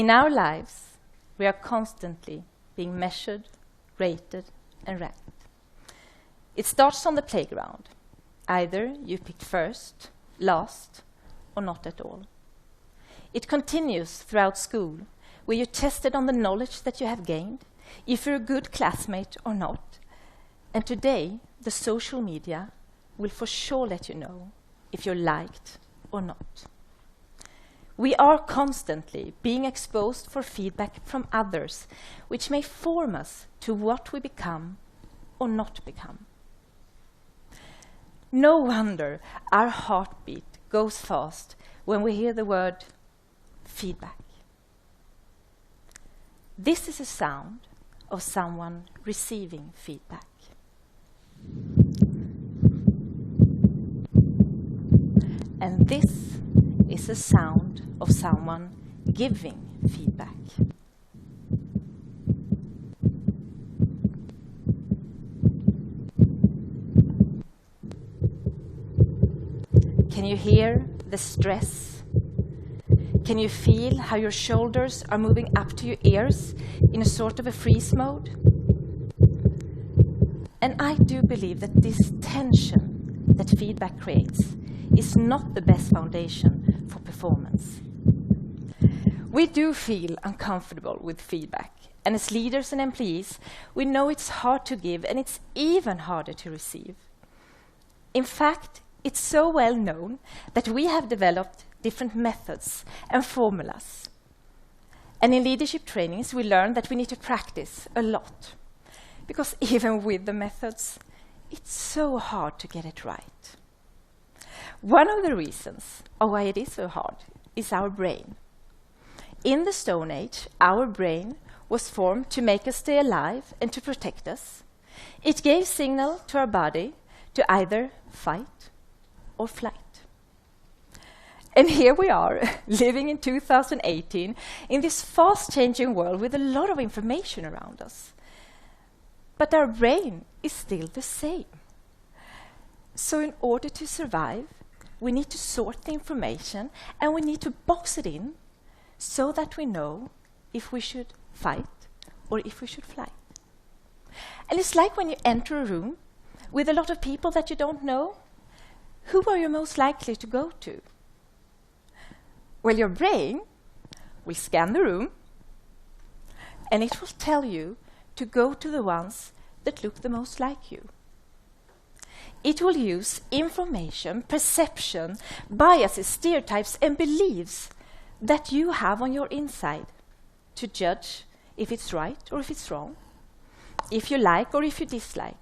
In our lives, we are constantly being measured, rated, and ranked. It starts on the playground. Either you picked first, last, or not at all. It continues throughout school, where you're tested on the knowledge that you have gained, if you're a good classmate or not. And today, the social media will for sure let you know if you're liked or not. We are constantly being exposed for feedback from others, which may form us to what we become or not become. No wonder our heartbeat goes fast when we hear the word feedback. This is a sound of someone receiving feedback. And this is a sound of someone giving feedback. Can you hear the stress? Can you feel how your shoulders are moving up to your ears in a sort of a freeze mode? And I do believe that this tension that feedback creates is not the best foundation for performance. We do feel uncomfortable with feedback, and as leaders and employees, we know it's hard to give and it's even harder to receive. In fact, it's so well known that we have developed different methods and formulas. And in leadership trainings, we learn that we need to practice a lot, because even with the methods, it's so hard to get it right. One of the reasons why it is so hard is our brain. In the Stone Age, our brain was formed to make us stay alive and to protect us. It gave signal to our body to either fight or flight. And here we are, living in 2018, in this fast-changing world with a lot of information around us. But our brain is still the same. So in order to survive, we need to sort the information and we need to box it in so that we know if we should fight or if we should fly. And it's like when you enter a room with a lot of people that you don't know, who are you most likely to go to? Well, your brain will scan the room and it will tell you to go to the ones that look the most like you. It will use information, perception, biases, stereotypes, and beliefs that you have on your inside to judge if it's right or if it's wrong, if you like or if you dislike.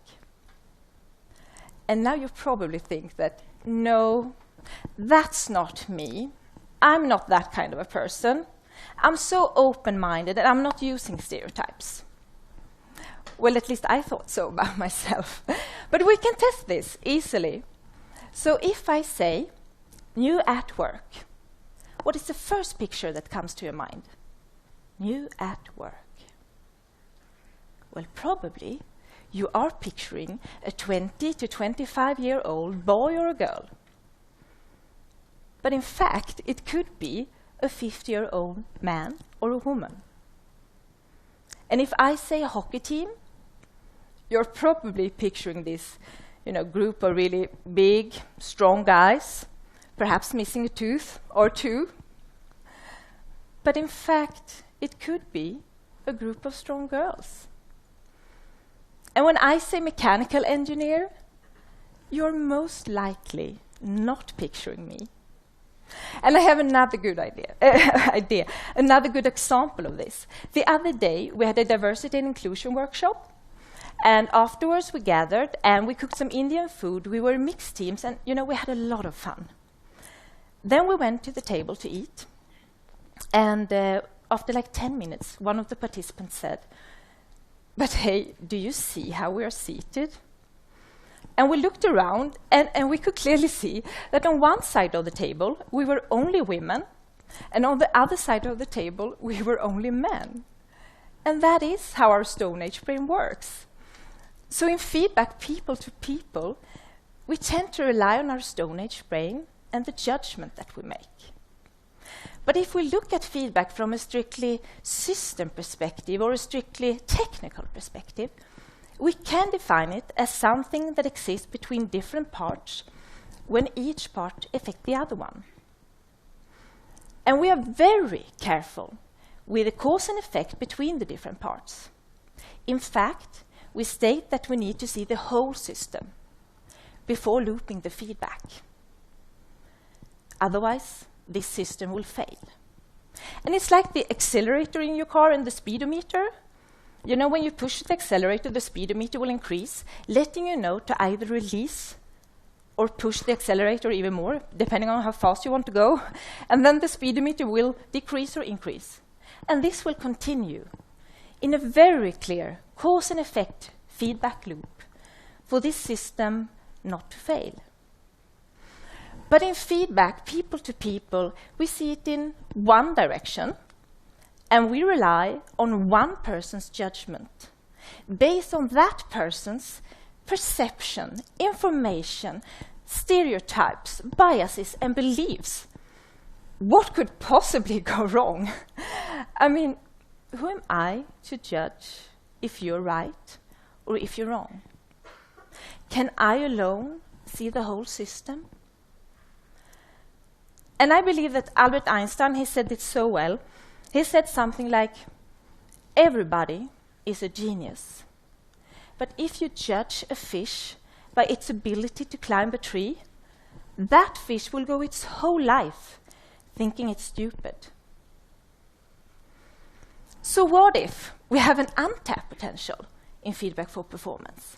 And now you probably think that, no, that's not me. I'm not that kind of a person. I'm so open-minded and I'm not using stereotypes. Well, at least I thought so about myself. But we can test this easily. So if I say, new at work, what is the first picture that comes to your mind? New at work. Well, probably you are picturing a 20 to 25-year-old boy or a girl. But in fact, it could be a 50-year-old man or a woman. And if I say a hockey team, you're probably picturing this, group of really big, strong guys, perhaps missing a tooth or two. But in fact, it could be a group of strong girls. And when I say mechanical engineer, you're most likely not picturing me. And I have another good idea, another good example of this. The other day, we had a diversity and inclusion workshop. And afterwards, we gathered and we cooked some Indian food. We were mixed teams and, we had a lot of fun. Then we went to the table to eat. And after like 10 minutes, one of the participants said, "But hey, do you see how we are seated?" And we looked around and we could clearly see that on one side of the table, we were only women. And on the other side of the table, we were only men. And that is how our Stone Age brain works. So in feedback, people to people, we tend to rely on our Stone Age brain and the judgment that we make. But if we look at feedback from a strictly system perspective or a strictly technical perspective, we can define it as something that exists between different parts when each part affects the other one. And we are very careful with the cause and effect between the different parts. In fact, we state that we need to see the whole system before looping the feedback. Otherwise, this system will fail. And it's like the accelerator in your car and the speedometer. You know, when you push the accelerator, the speedometer will increase, letting you know to either release or push the accelerator even more, depending on how fast you want to go. And then the speedometer will decrease or increase. And this will continue in a very clear cause and effect feedback loop for this system not to fail. But in feedback, people to people, we see it in one direction, and we rely on one person's judgment based on that person's perception, information, stereotypes, biases, and beliefs. What could possibly go wrong? I mean, who am I to judge if you're right or if you're wrong? Can I alone see the whole system? And I believe that Albert Einstein, he said it so well. He said something like, everybody is a genius. But if you judge a fish by its ability to climb a tree, that fish will go its whole life thinking it's stupid. So what if we have an untapped potential in feedback for performance?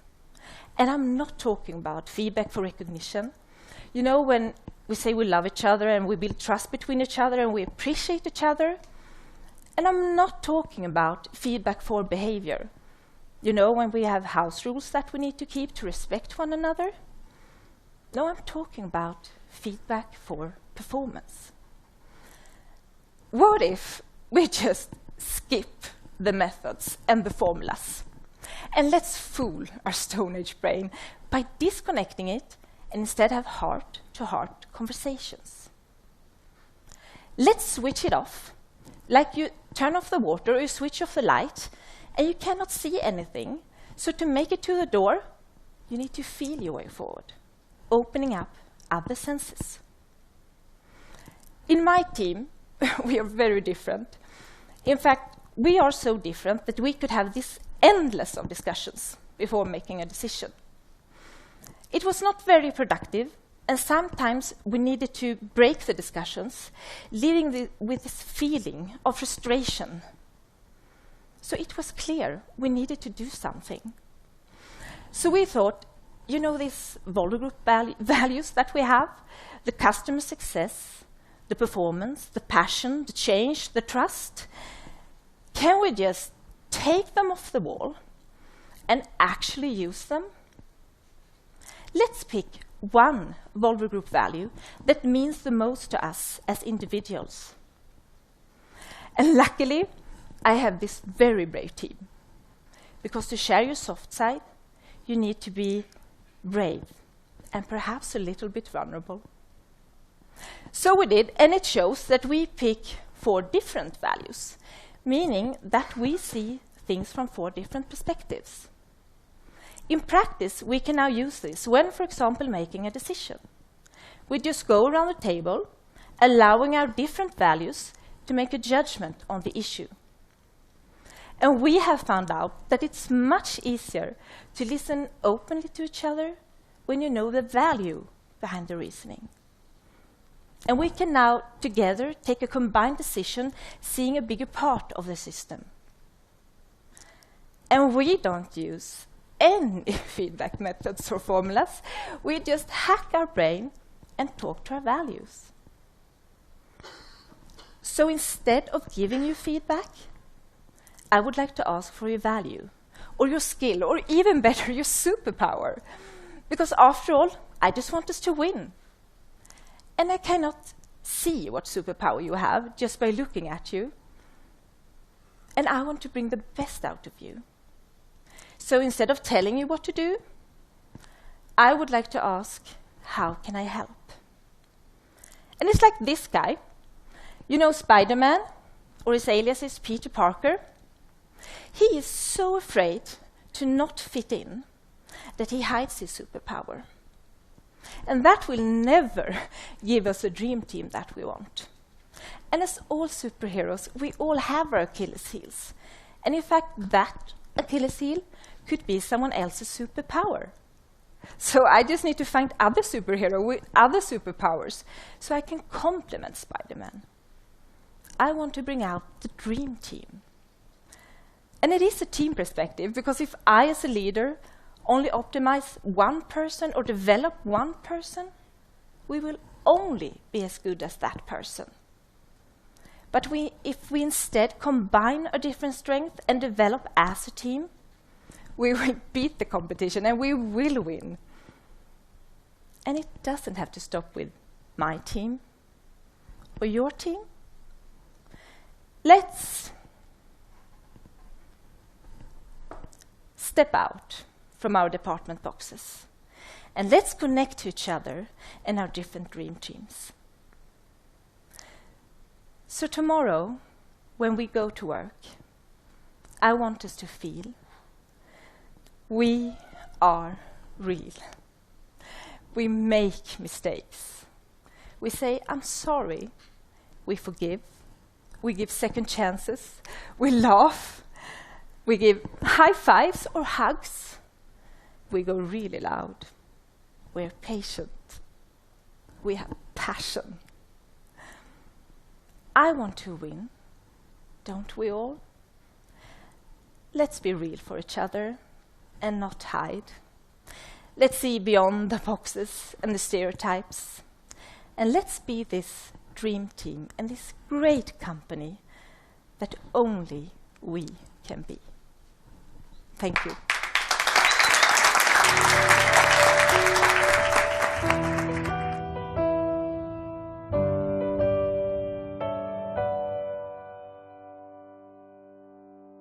And I'm not talking about feedback for recognition. You know, when we say we love each other and we build trust between each other and we appreciate each other. And I'm not talking about feedback for behavior. You know, when we have house rules that we need to keep to respect one another. No, I'm talking about feedback for performance. What if we just skip the methods and the formulas? And let's fool our Stone Age brain by disconnecting it and instead have heart-to-heart conversations. Let's switch it off, like you turn off the water or you switch off the light, and you cannot see anything. So to make it to the door, you need to feel your way forward, opening up other senses. In my team, we are very different. In fact, we are so different that we could have this endless of discussions before making a decision. It was not very productive, and sometimes we needed to break the discussions, leaving with this feeling of frustration. So it was clear we needed to do something. So we thought, you know, these Volvo Group values that we have, the customer success, the performance, the passion, the change, the trust, can we just take them off the wall and actually use them? Let's pick one Volvo Group value that means the most to us as individuals. And luckily, I have this very brave team. Because to share your soft side, you need to be brave and perhaps a little bit vulnerable. So we did, and it shows that we pick 4 different values, meaning that we see things from 4 different perspectives. In practice, we can now use this when, for example, making a decision. We just go around the table, allowing our different values to make a judgment on the issue. And we have found out that it's much easier to listen openly to each other when you know the value behind the reasoning. And we can now, together, take a combined decision, seeing a bigger part of the system. And we don't use any feedback methods or formulas. We just hack our brain and talk to our values. So instead of giving you feedback, I would like to ask for your value, or your skill, or even better, your superpower. Because after all, I just want us to win. And I cannot see what superpower you have just by looking at you. And I want to bring the best out of you. So instead of telling you what to do, I would like to ask, how can I help? And it's like this guy. You know Spider-Man, or his alias is Peter Parker? He is so afraid to not fit in that he hides his superpower. And that will never give us a dream team that we want. And as all superheroes, we all have our Achilles heels. And in fact, that Achilles heel could be someone else's superpower. So I just need to find other superheroes with other superpowers so I can complement Spider-Man. I want to bring out the dream team. And it is a team perspective, because if I as a leader only optimize one person or develop one person, we will only be as good as that person. But if we instead combine our different strengths and develop as a team, we will beat the competition and we will win. And it doesn't have to stop with my team or your team. Let's step out from our department boxes and let's connect to each other and our different dream teams. So tomorrow, when we go to work, I want us to feel we are real. We make mistakes. We say, I'm sorry. We forgive. We give second chances. We laugh. We give high fives or hugs. We go really loud. We're patient. We have passion. I want to win, don't we all? Let's be real for each other and not hide. Let's see beyond the boxes and the stereotypes. And let's be this dream team and this great company that only we can be. Thank you.